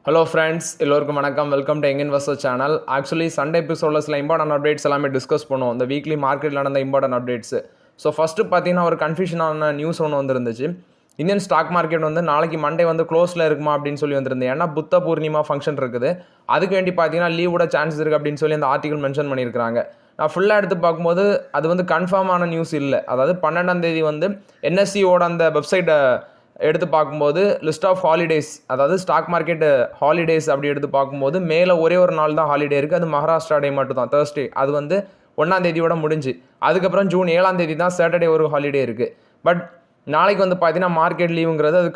Hello friends, எல்லோருக்கும் வணக்கம். Welcome to young investor channel. Actually Sunday எபிசோடில் சில இம்பார்ட்டன்ட் அப்டேட்ஸ் எல்லாமே டிஸ்கஸ் பண்ணுவோம். இந்த வீக்லி மார்க்கெட்டில் நடந்த இம்பார்ட்டன்ட் அப்டேட்ஸ். ஸோ ஃபஸ்ட்டு பார்த்தீங்கன்னா ஒரு கன்ஃபியூஷனான நியூஸ் ஒன்று வந்துருந்துச்சு. இந்தியன் ஸ்டாக் மார்க்கெட் வந்து நாளைக்கு மண்டே வந்து க்ளோஸில் இருக்குமா அப்படின்னு சொல்லி வந்திருந்தேன். ஏன்னா புத்த பூர்ணிமா ஃபங்க்ஷன் இருக்குது, அதுக்கு வேண்டி பார்த்தீங்கன்னா லீவோட சான்சஸ் இருக்குது அப்படின்னு சொல்லி அந்த ஆர்டிகல் மென்ஷன் பண்ணியிருக்காங்க. நான் ஃபுல்லாக எடுத்து பார்க்கும்போது அது வந்து கன்ஃபார்மான நியூஸ் இல்லை. அதாவது 12ஆம் தேதி வந்து என்எஸ்சியோட அந்த வெப்சைட்டை எடுத்து பார்க்கும்போது லிஸ்ட் ஆஃப் ஹாலிடேஸ், அதாவது ஸ்டாக் மார்க்கெட் ஹாலிடேஸ் அப்படி எடுத்து பார்க்கும்போது மேலே ஒரே ஒரு நாள் தான் ஹாலிடே இருக்குது. அது மகாராஷ்டிரா டே மட்டும் தான், தேர்ஸ்டே. அது வந்து 1ஆம் தேதியோட முடிஞ்சு. அதுக்கப்புறம் ஜூன் 7ஆம் தேதி தான் சாட்டர்டே ஒரு ஹாலிடே இருக்குது. பட் நாளைக்கு வந்து பார்த்தீங்கன்னா மார்க்கெட் லீவுங்கிறது அது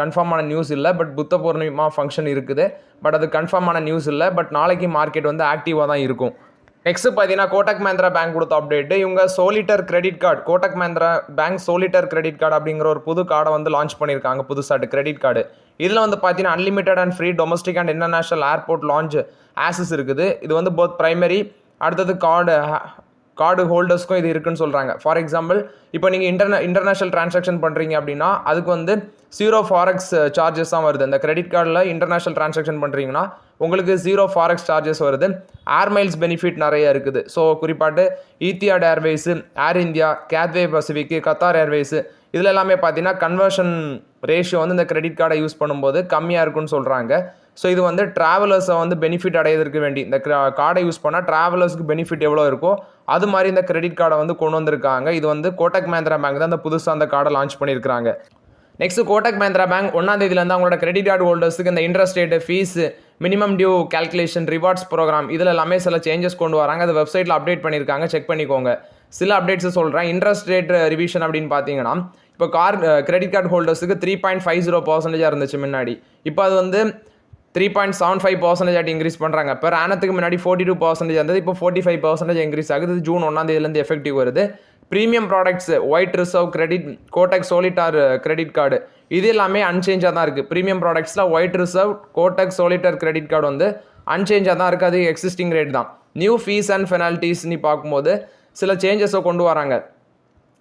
கன்ஃபார்மான நியூஸ் இல்லை. பட் புத்த பூர்ணிமா ஃபங்க்ஷன் இருக்குது, பட் அது கன்ஃபார்மான நியூஸ் இல்லை. பட் நாளைக்கு மார்க்கெட் வந்து ஆக்டிவாக தான் இருக்கும். நெக்ஸ்ட் பார்த்தீங்கன்னா கோட்டக் மஹிந்திரா பேங்க் கொடுத்த அப்டேட்டு. இவங்க solitaire credit card, Kotak Mahindra bank solitaire credit card அப்படிங்கிற ஒரு புது கார்டை வந்து லான்ச் பண்ணியிருக்காங்க, புதுசாட்டு கிரெடிட் கார்டு. இதில் வந்து பார்த்தீங்கன்னா unlimited and free domestic and international airport launch access இருக்குது. இது வந்து போத் பிரைமரி, அடுத்தது கார்டு ஹோல்டர்ஸ்க்கும் இது இருக்குன்னு சொல்கிறாங்க. ஃபார் எக்ஸாம்பிள், இப்போ நீங்கள் இன்டர்நேஷனல் டிரான்சாக்ஷன் பண்ணுறீங்க அப்படின்னா அதுக்கு வந்து 0 ஃபாரெக்ஸ் சார்ஜஸ் தான் வருது. இந்த கிரெடிட் கார்டில் இன்டர்நேஷனல் டிரான்சாக்ஷன் பண்ணுறீங்கன்னா உங்களுக்கு 0 ஃபாரெக்ஸ் சார்ஜஸ் வருது. ஏர் மைல்ஸ் பெனிஃபிட் நிறைய இருக்குது. ஸோ குறிப்பாட்டு ஈத்தியாட் ஏர்வேஸு, ஏர் இந்தியா, கேத்வே பசிபிக்கு, கத்தார் ஏர்வேஸு, இதில் எல்லாமே பார்த்தீங்கன்னா கன்வர்ஷன் ரேஷியோ வந்து இந்த கிரெடிட் கார்டை யூஸ் பண்ணும்போது கம்மியாக இருக்குன்னு சொல்கிறாங்க. ஸோ இது வந்து ட்ராவலர்ஸை வந்து பெனிஃபிட் அடையிறதுக்கு வேண்டி இந்த கார்டை யூஸ் பண்ணால் ட்ராவலர்ஸ்க்கு பெனிஃபிட் எவ்வளோ இருக்கோ அது மாதிரி இந்த கிரெடிட் கார்டை வந்து கொண்டு வந்திருக்காங்க. இது வந்து கோட்டக் மஹிந்திரா பேங்க் தான் அந்த புதுசாக அந்த கார்டை லான்ச் பண்ணியிருக்காங்க. நெக்ஸ்ட் கோட்டக் மஹிந்திரா பேங்க் 1ஆம் தேதியிலேருந்து அவங்களோட கிரெடிட் கார்டு ஹோல்டர்ஸுக்கு இந்த interest rate, fees, minimum due calculation, rewards programme இதில் எல்லாமே சில சேஞ்சஸ் கொண்டு வராங்க. அது வெப்சைட்டில் அப்டேட் பண்ணியிருக்காங்க, செக் பண்ணிக்கோங்க. சில அப்டேட்ஸ் சொல்கிறேன். இன்ட்ரெஸ்ட் ரேட் ரிவிஷன் அப்படின்னு பார்த்தீங்கன்னா இப்போ கிரெடிட் கார்டு ஹோல்டர்ஸுக்கு 3.50% இருந்துச்சு முன்னாடி. இப்போ அது வந்து 3.75% ஆட்டி இன்க்ரீஸ் பண்ணுறாங்க. பெர் ஆனத்துக்கு முன்னாடி 42% இருந்தது, இப்போ 45% இன்க்ரீஸ் ஆகுது. ஜூன் 1ஆம் தேதியிலேருந்து எஃபெக்டிவ் வருது. Premium products, white reserve credit, Kotak solitaire credit card, இது எல்லாமே அன்சேஞ்சாக தான் இருக்குது. ப்ரீமியம் ப்ராடக்ட்ஸில் white reserve, Kotak solitaire credit card வந்து அன்சேஞ்சாக தான் இருக்குது. அது எக்ஸிஸ்டிங் ரேட் தான். நியூ ஃபீஸ் அண்ட் பெனால்ட்டிஸ்னு பார்க்கும்போது சில சேஞ்சஸை கொண்டு வராங்க.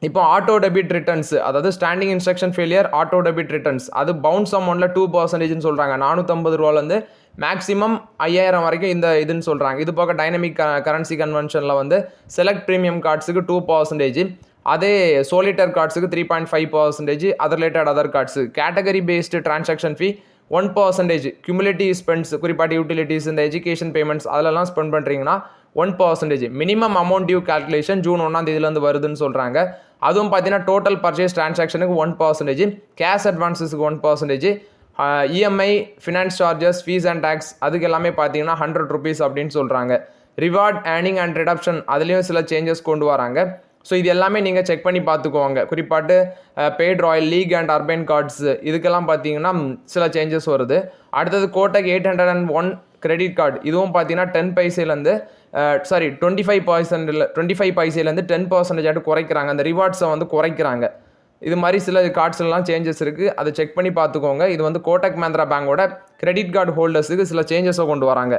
இப்போ ஆட்டோ டெபிட் ரிட்டர்ன்ஸ், அதாவது standing instruction failure auto debit returns, அது பவுன்ஸ் அமௌண்ட்டில் 2% சொல்கிறாங்க. 450 ரூபாலேருந்து மேக்ஸிமம் 5000 வரைக்கும் இந்த இதுன்னு சொல்கிறாங்க. இது போக டைனமிக் கரன்சி கன்வென்ஷனில் வந்து செலக்ட் ப்ரீமியம் கார்ட்ஸுக்கு 2%, அதே சோலிட்டர் கார்ட்ஸுக்கு 3.5%, other cards category based transaction fee 1%, cumulative spends, குறிப்பாட்டு யூட்டிலிட்டிஸ், இந்த எஜுகேஷன் பேமெண்ட்ஸ் அதிலெல்லாம் ஸ்பெண்ட் பண்ணுறீங்கன்னா 1%, minimum amount due calculation June 1ஆம் தேதியிலேருந்து வருதுன்னு சொல்கிறாங்க. அதுவும் பார்த்தீங்கன்னா டோட்டல் பர்ச்சேஸ் டிரான்சாக்ஷனுக்கு 1%, கேஷ் அட்வான்ஸஸுக்கு 1%, EMI, finance charges, fees and tax அதுக்கு எல்லாமே பார்த்தீங்கன்னா 100 rupees அப்படின்னு சொல்கிறாங்க. ரிவார்ட், ஏர்னிங் அண்ட் ரிடப்ஷன் அதுலேயும் சில சேஞ்சஸ் கொண்டு வராங்க. ஸோ இது எல்லாமே நீங்கள் செக் பண்ணி பார்த்துக்குவாங்க. குறிப்பாட்டு paid royal league and urban cards இதுக்கெல்லாம் பார்த்தீங்கன்னா சில சேஞ்சஸ் வருது. அடுத்தது கோட்டக் 801 கிரெடிட் கார்டு, இதுவும் பார்த்தீங்கன்னா 10 பைசேலேருந்து 25 பைசேலேருந்து 10% குறைக்கிறாங்க. அந்த ரிவார்ட்ஸை வந்து குறைக்கிறாங்க. இது மாதிரி சில கார்ட்ஸ்லாம் சேஞ்சஸ் இருக்குது, அதை செக் பண்ணி பார்த்துக்கோங்க. இது வந்து கோட்டக் மஹிந்திரா பேங்கோட கிரெடிட் கார்டு ஹோல்டர்ஸுக்கு சில சேஞ்சஸை கொண்டு வராங்க.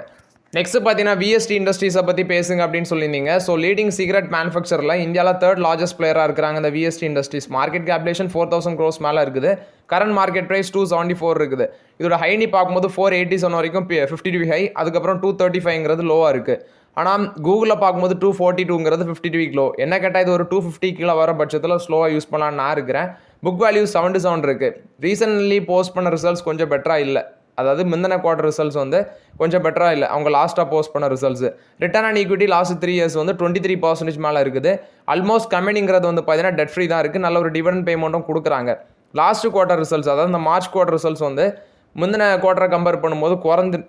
நெக்ஸ்ட் பார்த்தீங்கன்னா விஎஸ்டி இண்டஸ்ட்ரீஸை பற்றி பேசுங்க அப்படின்னு சொல்லியிருந்தீங்க. ஸோ லீடிங் சிகரெட் மேனுஃபேக்சரில் இந்தியாவில் 3rd லார்ஜஸ்ட் பிளேயராக இருக்கிறாங்க இந்த விஎஸ்டி இண்டஸ்ட்ரீஸ். மார்க்கெட் கேப்லேஷன் 4000 crores மேலே இருக்குது. கரண்ட் மார்க்கெட் ப்ரைஸ் 274 இருக்குது. இதோட ஹைனி பார்க்கும்போது 487 வரைக்கும் 52 ஹை, அதுக்கப்புறம் 235ங்கிறது லோவாக இருக்குது. ஆனால் கூகுளில் பார்க்கும்போது 242ங்கிறது 52 வீக் லோ. என்ன கேட்டால் இது ஒரு 250 கீழே வர பட்சத்தில் ஸ்லோவாக யூஸ் பண்ணலான்னு நான் இருக்கிறேன். புக் வேல்யூ 77 இருக்குது. ரீசன்ட்லி போஸ்ட் பண்ண ரிசல்ட்ஸ் கொஞ்சம் பெட்டராக இல்லை. அதாவது முந்தின குவார்டர் ரிசல்ட்ஸ் வந்து கொஞ்சம் பெட்டராக இல்லை. அவங்க லாஸ்ட்டாக போஸ்ட் பண்ண results. Return on equity last 3 years வந்து 23% மேலே இருக்குது. ஆல்மோஸ்ட் கம்பெனிங்கிறது வந்து பார்த்தீங்கன்னா டெட் ஃப்ரீ தான் இருக்குது. நல்ல ஒரு டிவிடெண்ட் பேமெண்ட்டும் கொடுக்குறாங்க. லாஸ்ட் குவார்டர் ரிசல்ட்ஸ், அதாவது இந்த மார்ச் குவார்டர் ரிசல்ட்ஸ் வந்து முந்தின குவார்டரை கம்பேர் பண்ணும்போது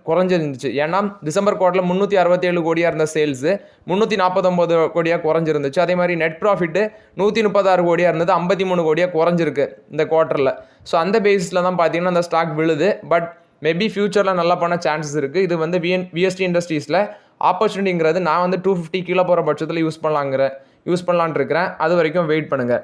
குறைஞ்சிருந்துச்சு. ஏன்னா டிசம்பர் குவார்டரில் 367 கோடியாக இருந்த சேல்ஸு 349 கோடியாக குறைஞ்சிருந்துச்சு. அதே மாதிரி நெட் ப்ராஃபிட்டு 136 கோடியாக இருந்தது, 53 கோடியாக குறைஞ்சிருக்கு இந்த குவார்ட்டரில். ஸோ அந்த பேசிஸில் தான் பார்த்தீங்கன்னா அந்த ஸ்டாக் விழுது. பட் மேபி ஃபியூச்சரில் நல்லா பண்ண சான்சஸ் இருக்குது. இது வந்து விஎஸ்டி இண்டஸ்ட்ரீஸில் ஆப்பர்ச்சுனிட்டிங்கிறது நான் வந்து 250 கீழே போகிற பட்சத்தில் யூஸ் பண்ணலான் இருக்கிறேன். அது வரைக்கும் வெயிட் பண்ணுங்கள்.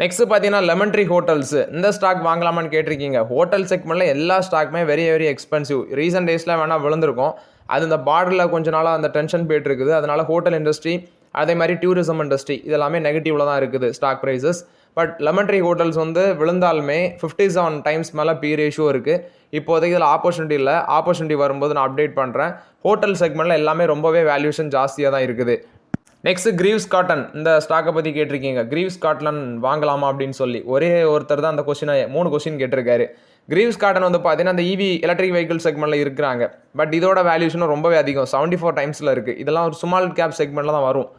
நெக்ஸ்ட் பார்த்தீங்கன்னா லெமன் ட்ரீ ஹோட்டல்ஸ், இந்த ஸ்டாக் வாங்கலாமான்னு கேட்டிருக்கீங்க. ஹோட்டல் செக்மெண்ட்டில் எல்லா ஸ்டாக்குமே வெரி வெரி எக்ஸ்பென்சிவ். ரீசன்ட் டேஸில் வேணால் விழுந்திருக்கும். அது இந்த பார்டரில் கொஞ்ச நாளாக அந்த டென்ஷன் போயிட்டு இருக்குது. அதனால் ஹோட்டல் இண்டஸ்ட்ரி, அதே மாதிரி டூரிசம் இண்டஸ்ட்ரி இதெல்லாமே நெகட்டிவில் தான் இருக்குது stock prices. But Lemon Tree Hotels வந்து விழுந்தாலுமே 57 டைம்ஸ் மேலே பி ரேஷியோ இருக்குது. இப்போதைக்கு இதில் ஆப்பர்ச்சுனிட்டி இல்லை. ஆப்பர்ச்சுனிட்டி வரும்போது நான் அப்டேட் பண்ணுறேன். ஹோட்டல் செக்மெண்ட்டில் எல்லாமே ரொம்பவே வேல்யூஷன் ஜாஸ்தியாக தான் இருக்குது. நெக்ஸ்ட் கிரீவ்ஸ் காட்டன், இந்த ஸ்டாக்கை பற்றி கேட்டிருக்கீங்க. கிரீவ்ஸ் காட்டன் வாங்கலாமா அப்படின்னு சொல்லி ஒரே ஒருத்தர் தான் அந்த கொஸ்டினை 3 கொஸ்டின் கேட்டிருக்காரு. கிரீவ்ஸ் காட்டன் வந்து பார்த்தீங்கன்னா அந்த இவி எலக்ட்ரிக் வெஹிக்கிள் செக்மெண்ட்டில் இருக்கிறாங்க. பட் இதோட வேல்யூஷனும் ரொம்பவே அதிகம், 74 டைம்ஸில் இருக்குது. இதெல்லாம் ஒரு ஸ்மால் கேப் செக்மெண்ட்டில் தான் வரும்.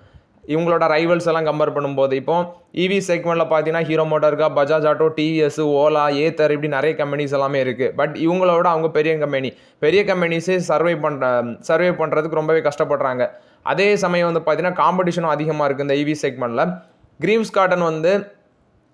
இவங்களோட ரைவல்ஸ் எல்லாம் கம்பேர் பண்ணும்போது இப்போ இவி செக்மெண்ட்டில் பார்த்தீங்கன்னா Hero MotoCorp, Bajaj Auto, TVS, Ola, Ather இப்படி நிறைய கம்பெனிஸ் எல்லாமே இருக்குது. பட் இவங்களோட அவங்க பெரிய கம்பெனிஸே சர்வை பண்ணுறதுக்கு ரொம்பவே கஷ்டப்படுறாங்க. அதே சமயம் வந்து பார்த்தீங்கன்னா காம்படிஷனும் அதிகமாக இருக்குது இந்த இவி செக்மெண்ட்டில். கிரீவ்ஸ் காட்டன் வந்து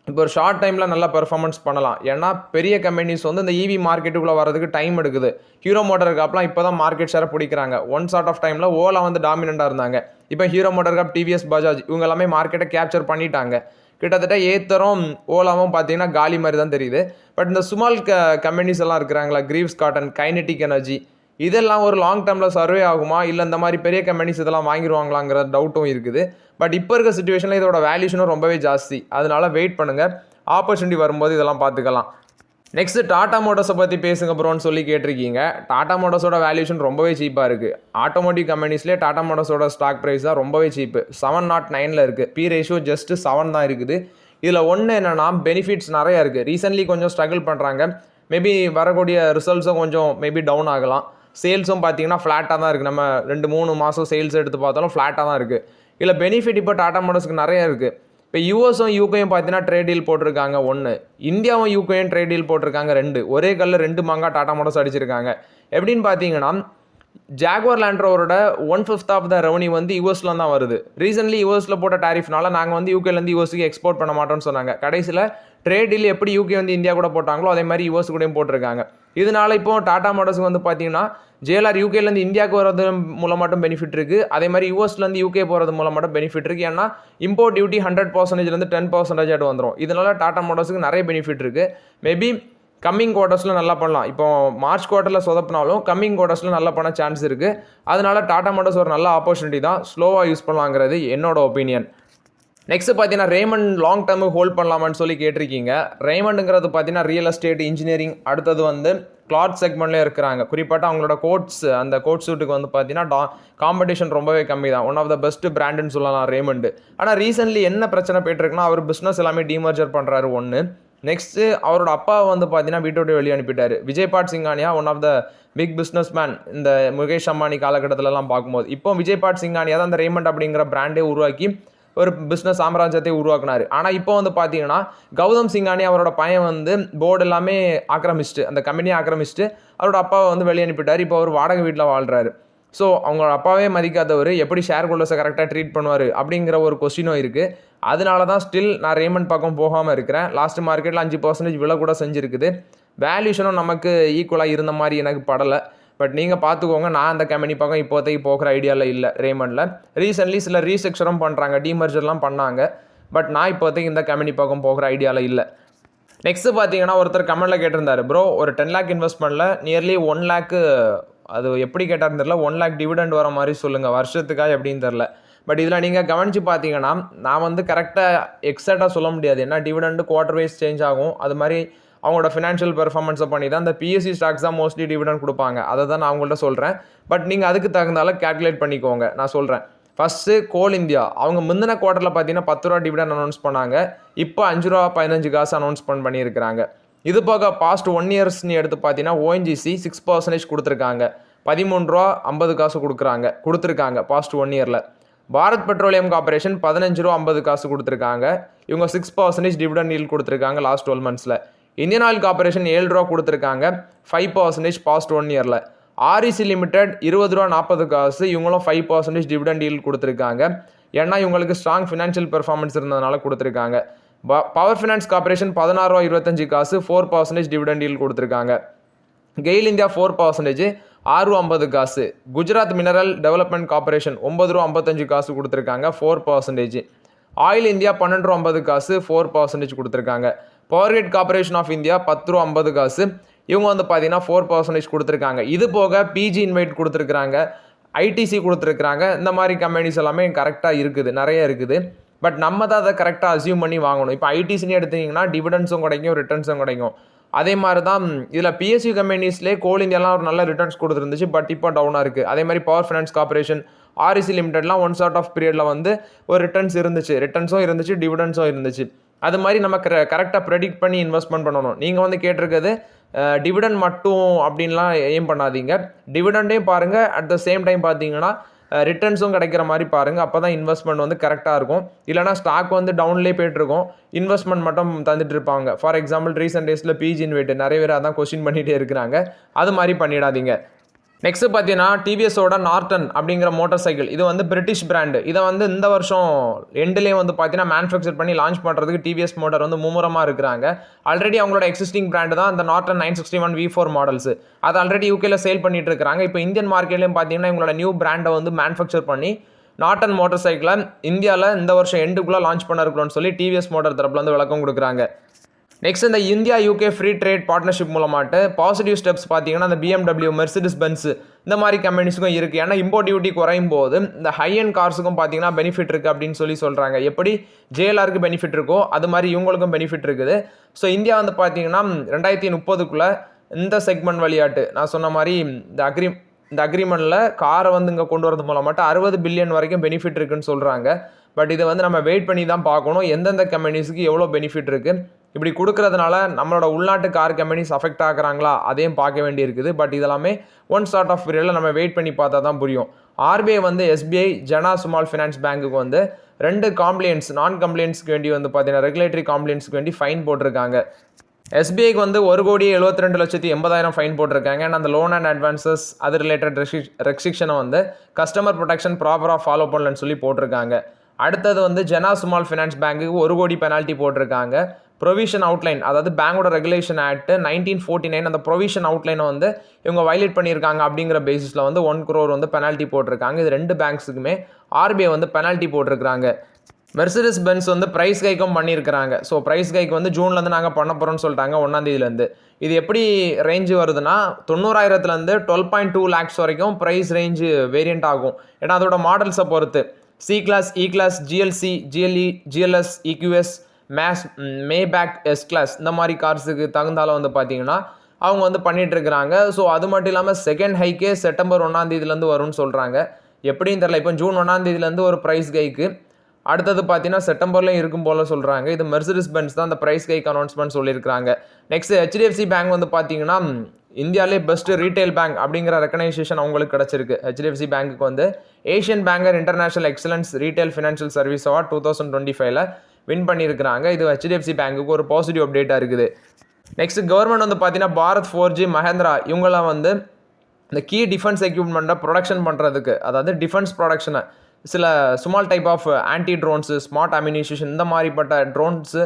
இப்போ ஒரு ஷார்ட் டைமில் நல்லா பெர்ஃபார்மன்ஸ் பண்ணலாம். ஏன்னா பெரிய கம்பெனிஸ் வந்து இந்த இவி மார்க்கெட்டுக்குள்ளே வரதுக்கு டைம் எடுக்குது. ஹீரோ மோட்டார்காப்லாம் இப்போ தான் மார்க்கெட் ஷேரை பிடிக்கிறாங்க. ஒன் ஷார்ட் ஆஃப் டைமில் ஓலா வந்து டாமினண்ட்டாக இருந்தாங்க. இப்போ ஹீரோ மோட்டார்காப், டிவிஎஸ், பஜாஜ் இவங்க எல்லாமே மார்க்கெட்டை கேப்சர் பண்ணிட்டாங்க. கிட்டத்தட்ட ஏத்தரும் ஓலாவும் பார்த்தீங்கன்னா காலி மாதிரி தான் தெரியுது. பட் இந்த ஸ்மால் கம்பெனிஸ் எல்லாம் இருக்கிறாங்களா, கிரீவ்ஸ் காட்டன், கைனெட்டிக் எனர்ஜி, இதெல்லாம் ஒரு லாங் டேர்மில் சர்வே ஆகுமா, இல்லை இந்த மாதிரி பெரிய கம்பெனிஸ் இதெல்லாம் வாங்கிடுவாங்களாங்கிற டவுட்டும் இருக்குது. பட் இப்போ இருக்க சுச்சுவேஷனில் இதோட வேல்யூஷனும் ரொம்பவே ஜாஸ்தி. அதனால வெயிட் பண்ணுங்கள், ஆப்பர்ச்சுனிட்டி வரும்போது இதெல்லாம் பார்த்துக்கலாம். நெக்ஸ்ட் டாடா மோட்டர்ஸை பற்றி பேசுங்க ப்ரோன்னு சொல்லி கேட்டிருக்கீங்க. டாடா மோட்டர்ஸோட வேல்யூஷன் ரொம்பவே சீப்பாக இருக்குது. ஆட்டோமோட்டிவ் கம்பெனிஸ்லேயே டாடா மோட்டர்ஸோட ஸ்டாக் ப்ரைஸ் தான் ரொம்பவே சீப்பு. 709 இருக்குது. பி ரேஷியோ ஜஸ்ட் 7 தான் இருக்குது. இதில் ஒன்று என்னென்னா பெனிஃபிட்ஸ் நிறையா இருக்குது. ரீசென்ட்லி கொஞ்சம் ஸ்ட்ரகிள் பண்ணுறாங்க. மேபி வரக்கூடிய ரிசல்ட்ஸும் கொஞ்சம் மேபி டவுன் ஆகலாம். சேல்ஸும் பார்த்தீங்கன்னா ஃப்ளாட்டாக தான் இருக்குது. நம்ம 2-3 மாதம் சேல்ஸ் எடுத்து பார்த்தாலும் ஃப்ளாட்டாக தான் இருக்குது. இல்லை பெனிஃபிட் இப்போ டாடா மோட்டர்ஸ்க்கு நிறையா இருக்குது. இப்போ யூஎஸும் யூகேயும் பார்த்தீங்கன்னா ட்ரேட் டீல் போட்டிருக்காங்க 1, இந்தியாவும் யூகேயும் ட்ரேட் டீல் போட்டிருக்காங்க 2. ஒரே கல்லில் 2 மாங்கா டாடா மோட்டர்ஸ் அடிச்சிருக்காங்க. எப்படின்னு பார்த்தீங்கன்னா ஜாகுவார் லேண்ட் ரோவரோட 1/5 ஆஃப் த ரெவன்யூ வந்து யூஎஸ்ல தான் வருது. ரீசென்ட்லி யூஎஸ்ல போட்ட டாரிஃப்னால நாங்கள் வந்து யூகேலேருந்து யூஎஸ்க்கு எக்ஸ்போர்ட் பண்ண மாட்டோம்னு சொன்னாங்க. கடைசியில் ட்ரேட் டீல் எப்படி யூகே வந்து இந்தியா கூட போட்டாங்களோ அதே மாதிரி யூஎஸ் கூடயும் போட்டிருக்காங்க. இதனால இப்போ டாடா மோட்டர்ஸ்க்கு வந்து பார்த்தீங்கன்னா ஜேஎல்ஆர் யூகேலேருந்து இந்தியாவுக்கு வரது மூலம் மட்டும் பெனிஃபிட் இருக்குது. அதே மாதிரி யூஎஸ்லேருந்து யூகே போகிறது மூலம் மட்டும் பெனிஃபிட் இருக்குது. ஏன்னா இம்போர்ட் டியூட்டி 100%லேருந்து 10% வந்துடும். இதனால டாடா மோட்டர்ஸுக்கு நிறைய பெனிஃபிட் இருக்குது. மேபி கம்மிங் குவார்ட்டர்ஸில் நல்லா பண்ணலாம். இப்போ மார்ச் குவார்ட்டரில் சொதப்பினாலும் கம்மிங் குவார்ட்டர்ஸில் நல்லா பண்ண சான்ஸ் இருக்குது. அதனால டாடா மோட்டர்ஸ் ஒரு நல்ல ஆப்பர்ச்சுனிட்டி தான். ஸ்லோவாக யூஸ் பண்ணலாங்கிறது என்னோட ஒப்பீனியன். நெக்ஸ்ட் பார்த்தீங்கன்னா ரேமண்ட் லாங் டேர்முக்கு ஹோல்ட் பண்ணலாமான்னு சொல்லி கேட்டிருக்கீங்க. ரேமண்டுங்கிறது பார்த்தீங்கன்னா ரியல் எஸ்டேட், இன்ஜினியரிங், அடுத்தது வந்து கிளாத் செக்மெண்ட்லேயே இருக்கிறாங்க. குறிப்பாட்ட அவங்களோட கோட்ஸ், அந்த கோட் சூட்டுக்கு வந்து பார்த்தீங்கன்னா காம்படிஷன் ரொம்பவே கம்மி தான். ஒன் ஆஃப் த பெஸ்ட் பிராண்டுன்னு சொல்லலாம் ரேமண்டு. ஆனால் ரீசென்ட்லி என்ன பிரச்சனை போயிட்டுருக்குன்னா அவர் பிஸ்னஸ் எல்லாமே டிமர்ஜர் பண்ணுறாரு ஒன்று. நெக்ஸ்ட்டு அவரோட அப்பா வந்து பார்த்தீங்கன்னா வீட்டை விட்டு வெளியே அனுப்பிட்டார். Vijaypat Singhania one of the big business man இந்த முகேஷ் அம்பானி காலகட்டத்திலலாம் பார்க்கும்போது. இப்போ விஜய்பாட் சிங்கானியா தான் அந்த ரேமண்ட் அப்படிங்கிற பிராண்டே உருவாக்கி ஒரு பிஸ்னஸ் சாம்ராஜ்யத்தை உருவாக்குனார். ஆனால் இப்போ வந்து பார்த்தீங்கன்னா கௌதம் சிங்கானி அவரோட பையன் வந்து போர்டு எல்லாமே ஆக்கிரமிச்சிட்டு, அந்த கம்பெனியை ஆக்கிரமிச்சிட்டு அவரோட அப்பாவை வந்து வெளியே அனுப்பிட்டார். இப்போ அவர் வாடகை வீட்டில் வாழ்கிறாரு. ஸோ அவங்களோட அப்பாவே மதிக்காதவர் எப்படி ஷேர் ஹோல்டர்ஸை கரெக்டாக ட்ரீட் பண்ணுவார் அப்படிங்கிற ஒரு கொஸ்டினும் இருக்குது. அதனால தான் ஸ்டில் நான் ரேமண்ட் பக்கம் போகாமல் இருக்கிறேன். லாஸ்ட் மார்க்கெட்டில் 5% விலை கூட செஞ்சுருக்குது. வேல்யூஷனும் நமக்கு ஈக்குவலாக இருந்த மாதிரி எனக்கு படலை. பட் நீங்கள் பார்த்துக்கோங்க, நான் அந்த கம்பெனி பக்கம் இப்போதைக்கு போகிற ஐடியாவில் இல்லை. ரேமண்டில் ரீசென்ட்லி சில ரீஸ்ட்ரக்சரும் பண்ணுறாங்க, டீமர்ஜர்லாம் பண்ணாங்க. பட் நான் இப்போதைக்கு இந்த கம்பெனி பக்கம் போகிற ஐடியாவில் இல்லை. நெக்ஸ்ட்டு பார்த்தீங்கன்னா ஒருத்தர் கமெண்ட்டில் கேட்டிருந்தார், ப்ரோ ஒரு 10 lakh இன்வெஸ்ட்மெண்ட்டில் நியர்லி 1 lakh, அது எப்படி கேட்டாருன்னு தெரில, 1 lakh டிவிடெண்ட் வர மாதிரி சொல்லுங்கள், வருஷத்துக்காக எப்படின்னு தெரில. பட் இதில் நீங்கள் கவனித்து பார்த்தீங்கன்னா நான் வந்து கரெக்டாக எக்ஸாக்டாக சொல்ல முடியாது. ஏன்னா டிவிடெண்ட் குவார்டர் வைஸ் சேஞ்ச் ஆகும். அது மாதிரி அவங்களோட ஃபினான்ஷியல் பெர்ஃபார்மன்ஸை பண்ணி தான் இந்த பிஎஸ்சி ஸ்டாக்ஸ் தான் மோஸ்ட்லி டிவிடெண்ட் கொடுப்பாங்க. அதை தான் நான் அவங்கள்ட்ட சொல்கிறேன். பட் நீங்கள் அதுக்கு தகுந்தால கேல்குலேட் பண்ணிக்கோங்க. நான் சொல்கிறேன். ஃபஸ்ட்டு கோல் இந்தியா அவங்க முந்தின குவார்ட்டரில் பார்த்தீங்கன்னா 10 ரூபா டிவிடெண்ட் அனௌன்ஸ் பண்ணாங்க. இப்போ 5 ரூபா 15 காசு அனௌன்ஸ்மெண்ட் பண்ணியிருக்கிறாங்க. இது போக பாஸ்ட் 1 years நீ எடுத்து பார்த்தீங்கன்னா ஓஎன்ஜிசி 6% கொடுத்துருக்காங்க. 13 ரூபா 50 காசு கொடுத்துருக்காங்க பாஸ்ட் 1 yearல. பாரத் பெட்ரோலியம் கார்பரேஷன் 15 ரூபா 50 காசு கொடுத்துருக்காங்க. இவங்க 6% டிவிடெண்ட் ஈல்ட் கொடுத்துருக்காங்க லாஸ்ட் 12 monthsல. இந்தியன் ஆயில் கார்பரேஷன் 7 ரூபா கொடுத்துருக்காங்க, 5% பாஸ்ட் 1 yearல. ஆர்இசி லிமிடெட் 20 ரூபா 40 காசு, இவங்களும் 5% டிவிடெண்ட் ஈல்ட் கொடுத்துருக்காங்க. ஏன்னா இவங்களுக்கு ஸ்ட்ராங் ஃபினான்ஷியல் பெர்ஃபார்மன்ஸ் இருந்ததுனால கொடுத்துருக்காங்க. பவர் ஃபினான்ஸ் கார்பரேஷன் 16 ரூபா 25 காசு, 4% டிவிடெண்ட் ஈல்ட் கொடுத்துருக்காங்க. கெயில் இந்தியா 4%, 6 ரூபா 50 காசு. குஜராத் மினரல் டெவலப்மெண்ட் கார்பரேஷன் 9 ரூபா 55 காசு கொடுத்துருக்காங்க, 4%. ஆயில் இந்தியா 12 ரூபா 50 காசு, 4% கொடுத்துருக்காங்க. Power Grid Corporation of India 10 ரூபா 50 காசு, இவங்க வந்து பார்த்தீங்கன்னா 4% கொடுத்துருக்காங்க. இது போக பிஜி இன்வைட் கொடுத்துருக்காங்க, ஐடிசி கொடுத்துருக்காங்க. இந்த மாதிரி கம்பெனிஸ் எல்லாமே கரெக்டாக இருக்குது, நிறைய இருக்குது. பட் நம்ம தான் அதை கரெக்டாக அசியூம் பண்ணி வாங்கணும். இப்போ ஐடிசின்னு எடுத்தீங்கன்னா டிவிடெண்ட்ஸும் கிடைக்கும், ரிட்டர்ன்ஸும் கிடைக்கும். அதே மாதிரி தான் இதில் பிஎஸ்யூ கம்பெனிஸ்லேயே கோல் இந்தியாலாம் ஒரு நல்ல ரிட்டர்ன்ஸ் கொடுத்துருந்துச்சு, பட் இப்போ டவுனாக இருக்குது. அதே மாதிரி பவர் ஃபைனான்ஸ் கார்பரேஷன், ஆர்இசி லிமிடெட்லாம் ஒன் சார்ட் ஆஃப் பீரியடில் வந்து ஒரு ரிட்டர்ன்ஸும் இருந்துச்சு, டிவிடெண்ட்ஸும் இருந்துச்சு. அது மாதிரி நம்ம கரெக்டாக ப்ரெடிக்ட் பண்ணி இன்வெஸ்ட்மெண்ட் பண்ணணும். நீங்கள் வந்து கேட்டிருக்கிறது டிவிடெண்ட் மட்டும் அப்படின்லாம் எய்ம் பண்ணாதீங்க. டிவிடெண்டையும் பாருங்கள், அட் த சேம் டைம் பார்த்தீங்கன்னா ரிட்டர்ன்ஸும் கிடைக்கிற மாதிரி பாருங்கள். அப்போ தான் இன்வெஸ்ட்மெண்ட் வந்து கரெக்டாக இருக்கும். இல்லைனா ஸ்டாக் வந்து டவுன்லேயே போய்ட்டுருக்கும், இன்வெஸ்ட்மெண்ட் மட்டும் தந்துட்டு இருப்பாங்க. ஃபார் எக்ஸாம்பிள் ரீசெண்ட் டேஸில் பிஜி இன்வைட் நிறைய பேர் அதான் கொஸ்டின் பண்ணிகிட்டே இருக்கிறாங்க. அது மாதிரி பண்ணிடாதீங்க. நெக்ஸ்ட்டு பார்த்தீங்கன்னா டிவிஎஸோட நார்டன் அப்படிங்கிற மோட்டார் சைக்கிள். இது வந்து பிரிட்டிஷ் பிராண்டு. இதை வந்து இந்த வருஷம் எண்டுலேயே வந்து பார்த்தீங்கன்னா மேனுஃபேக்சர் பண்ணி லான்ச் பண்ணுறதுக்கு டிவிஎஸ் மோட்டார் வந்து மும்முரமாக இருக்கிறாங்க. ஆல்ரெடி அவங்களோட எக்ஸிஸ்டிங் பிராண்டு தான் இந்த நார்டன் 961 V4 மாடல்ஸ். அது ஆல்ரெடி யூகேல சேல் பண்ணிட்டு இருக்காங்க. இப்போ இந்தியன் மார்க்கெட்லேயும் பார்த்தீங்கன்னா இவங்களோட நியூ பிராண்டை வந்து மேனுஃபேக்சர் பண்ணி நார்டன் மோட்டார் சைக்கிளை இந்தியாவில் இந்த வருஷம் எண்டுக்குள்ளே லான்ச் பண்ண இருக்கணும்னு சொல்லி டிவிஎஸ் மோட்டார் தரப்பில் வந்து விளக்கம் கொடுக்குறாங்க. நெக்ஸ்ட் இந்த India UK free trade partnership மூலமாட்டு பாசிட்டிவ் ஸ்டெப்ஸ் பார்த்தீங்கன்னா இந்த BMW, மெர்சிடிஸ் பென்ஸ் இந்த மாதிரி கம்பெனிஸுக்கும் இருக்குது. ஏன்னா இம்போர்ட் டியூட்டி குறையும் போது இந்த ஹை அண்ட் கார்ஸுக்கும் பார்த்தீங்கன்னா பெனிஃபிட் இருக்குது அப்படின்னு சொல்கிறாங்க. எப்படி JLRக்கு பெனிஃபிட் இருக்கோ அது மாதிரி இவங்களுக்கும் பெனிஃபிட் இருக்குது. ஸோ இந்தியா வந்து பார்த்தீங்கன்னா 2030 இந்த செக்மெண்ட் வழியாட்டு நான் சொன்ன மாதிரி இந்த அக்ரிமெண்ட்டில் காரை வந்து இங்கே கொண்டு வரது மூலமாட்டு 60 பில்லியன் வரைக்கும் பெனிஃபிட் இருக்குன்னு சொல்கிறாங்க. பட் இதை வந்து நம்ம வெயிட் பண்ணி தான் பார்க்கணும், எந்தெந்த கம்பெனிஸுக்கு எவ்வளோ பெனிஃபிட் இருக்குது. இப்படி கொடுக்கறதுனால நம்மளோட உள்நாட்டு கார் கம்பெனிஸ் அஃபெக்ட் ஆகுறாங்களா அதையும் பார்க்க வேண்டியிருக்குது. பட் இதெல்லாமே ஒன் சார்ட் ஆஃப் பீரியடில் நம்ம வெயிட் பண்ணி பார்த்தா தான் புரியும். RBI வந்து SBI, ஜனா ஸ்மால் ஃபைனான்ஸ் பேங்க்குக்கு வந்து 2 காம்ப்ளைண்ட்ஸ், நான் கம்ப்ளைண்ட்ஸ்க்கு வேண்டி வந்து பார்த்தீங்கன்னா ரெகுலேட்டரி காம்ப்ளைண்ட்ஸ்க்கு வேண்டி ஃபைன் போட்டிருக்காங்க. SBIக்கு வந்து 1,72,80,000 ஃபைன் போட்டிருக்காங்க. அண்ட் அந்த லோன் அண்ட் அட்வான்சஸ் அது ரிலேட்டட் ரெஸ்ட்ரிக்ஷனை வந்து கஸ்டமர் ப்ரொடெக்ஷன் ப்ராப்பராக ஃபாலோ பண்ணலன்னு சொல்லி போட்டிருக்காங்க. அடுத்தது வந்து ஜனா ஸ்மால் ஃபைனான்ஸ் பேங்க்குக்கு 1 கோடி பெனால்ட்டி போட்டிருக்காங்க. ப்ரொவிஷன் அவுட்லைன், அதாவது பேங்கோட ரெகுலேஷன் ஆக்ட் 1949 அந்த ப்ரொவிஷன் அவுட்லைனை வந்து இவங்க வயலேட் பண்ணியிருக்காங்க அப்படிங்கிற பேசிஸில் வந்து 1 crore வந்து பெனால்ட்டி போட்டிருக்காங்க. இது 2 பேங்க்ஸுக்குமே RBI வந்து பெனால்ட்டி போட்டிருக்காங்க. மெர்சிடிஸ் பென்ஸ் வந்து ப்ரைஸ் கைக்கும் பண்ணியிருக்கிறாங்க. ஸோ ப்ரைஸ் கைக்கு வந்து ஜூன்லேருந்து நாங்கள் பண்ண போகிறோம்னு சொல்லிட்டாங்க 1ஆம் தேதியிலேருந்து. இது எப்படி ரேஞ்சு வருதுன்னா 90,000லேருந்து 12.2 lakhs வரைக்கும் ப்ரைஸ் ரேஞ்சு வேரியண்ட் ஆகும். ஏன்னா அதோட மாடல்ஸை பொறுத்து C class, E class, GLC, GLE, GLS, EQS, Maybach, S class இந்த மாதிரி கார்ஸுக்கு தகுந்தாலும் வந்து பார்த்தீங்கன்னா அவங்க வந்து பண்ணிகிட்டு இருக்கிறாங்க. ஸோ அது மட்டும் இல்லாமல் செகண்ட் ஹைக்கே செப்டம்பர் 1ஆம் தேதியிலேருந்து வரும்னு சொல்கிறாங்க. எப்படின்னு தெரியல. இப்போ ஜூன் 1ஆம் தேதியிலேருந்து ஒரு ப்ரைஸ் கைக்கு, அடுத்தது பார்த்தீங்கன்னா செப்டம்பர்லேயும் இருக்கும் போல் சொல்கிறாங்க. இது மெர்சிடிஸ் பென்ஸ் தான் அந்த ப்ரைஸ் கைக்கு அனௌன்ஸ்மெண்ட் சொல்லியிருக்காங்க. நெக்ஸ்ட் HDFC பேங்க் வந்து பார்த்தீங்கன்னா இந்தியாவிலே பெஸ்ட் ரீட்டைல் பேங்க் அப்படிங்கிற ரெக்கனைசேஷன் அவங்களுக்கு கிடச்சிருக்கு. HDFC பேங்க்குக்கு வந்து Asian banker international excellence retail financial service award 2025 win பண்ணியிருக்கிறாங்க. இது HDFC பேங்க்குக்கு ஒரு பாசிட்டிவ் அப்டேட்டாக இருக்குது. நெக்ஸ்ட் கவர்மெண்ட் வந்து பார்த்தீங்கன்னா பாரத் 4G, மஹேந்திரா இவங்களாம் வந்து இந்த கீ டிஃபென்ஸ் எக்யூப்மெண்ட்டை ப்ரொடக்ஷன் பண்ணுறதுக்கு, அதாவது டிஃபென்ஸ் ப்ரொடக்ஷனை சில small type of anti drones, smart ammunition இந்த மாதிரிப்பட்ட ட்ரோன்ஸு,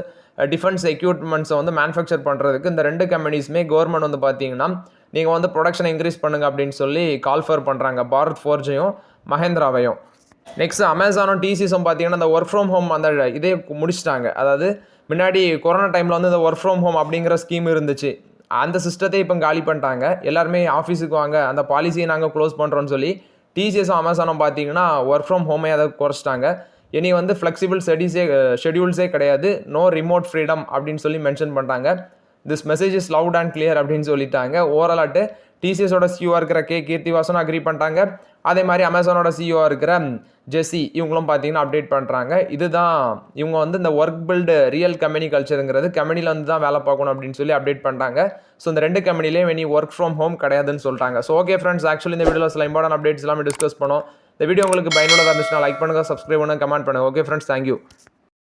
டிஃபென்ஸ் எக்யூப்மெண்ட்ஸை வந்து மேனுஃபேக்சர் பண்ணுறதுக்கு இந்த 2 கம்பெனிஸுமே கவர்மெண்ட் வந்து பார்த்தீங்கன்னா நீங்கள் வந்து ப்ரொடக்ஷனை இன்க்ரீஸ் பண்ணுங்க அப்படின்னு சொல்லி கால்ஃபர் பண்ணுறாங்க, பாரத் 4Gயும் மஹேந்திராவையும். நெக்ஸ்ட் அமேசானும் TCSம் பார்த்தீங்கன்னா இந்த ஒர்க் ஃப்ரம் ஹோம் அந்த இதே முடிச்சிட்டாங்க. அதாவது முன்னாடி கொரோனா டைமில் வந்து இந்த ஒர்க் ஃப்ரம் ஹோம் அப்படிங்கிற ஸ்கீம் இருந்துச்சு, அந்த சிஸ்டத்தை இப்போ காலி பண்ணிட்டாங்க. எல்லாருமே ஆஃபீஸுக்கு வாங்க, அந்த பாலிசியை நாங்கள் க்ளோஸ் பண்ணுறோன்னு சொல்லி TCSம் அமேசானும் பார்த்தீங்கன்னா ஒர்க் ஃப்ரம் ஹோமே அதை குறைச்சிட்டாங்க. இனி வந்து ஃப்ளெக்சிபிள் ஷெடியூல்ஸே கிடையாது, நோ ரிமோட் ஃப்ரீடம் அப்படின்னு சொல்லி மென்ஷன் பண்ணிட்டாங்க. This message is loud and clear அப்படின்னு சொல்லிட்டாங்க. ஓவராலாட்டு TCSோட CEO இருக்கிற கீர்த்திவாசனும் அக்ரி பண்ணிட்டாங்க. அதே மாதிரி அமேசானோட CEO இருக்கிற ஜெஸ்ஸி இவங்களும் பார்த்தீங்கன்னா அப்டேட் பண்ணுறாங்க. இதுதான் இவங்க வந்து இந்த ஒர்க் பில்டு ரியல் கம்பெனி கல்ச்சருங்கிறது கம்பெனியில் வந்து தான் வேலை பார்க்கணும் அப்படின்னு சொல்லி அப்டேட் பண்ணிட்டாங்க. ஸோ இந்த 2 கம்பெனிலேயும் இனி ஒர்க் ஃப்ரம் ஹோம் கிடையாதுன்னு சொல்லிட்டாங்க. ஸோ ஓகே ஃப்ரெண்ட்ஸ், ஆக்சுவலி இந்த வீடியோவில் சில இம்பார்ட்டன்ட் அப்டேட்ஸ் எல்லாமே டிஸ்கஸ் பண்ணோம். இந்த வீடியோ உங்களுக்கு பயனுள்ளதாக இருந்துச்சுன்னா லைக் பண்ணுங்கள், சப்ஸ்கிரைப் பண்ணுங்கள், கமெண்ட் பண்ணுங்கள். Okay friends, thank you.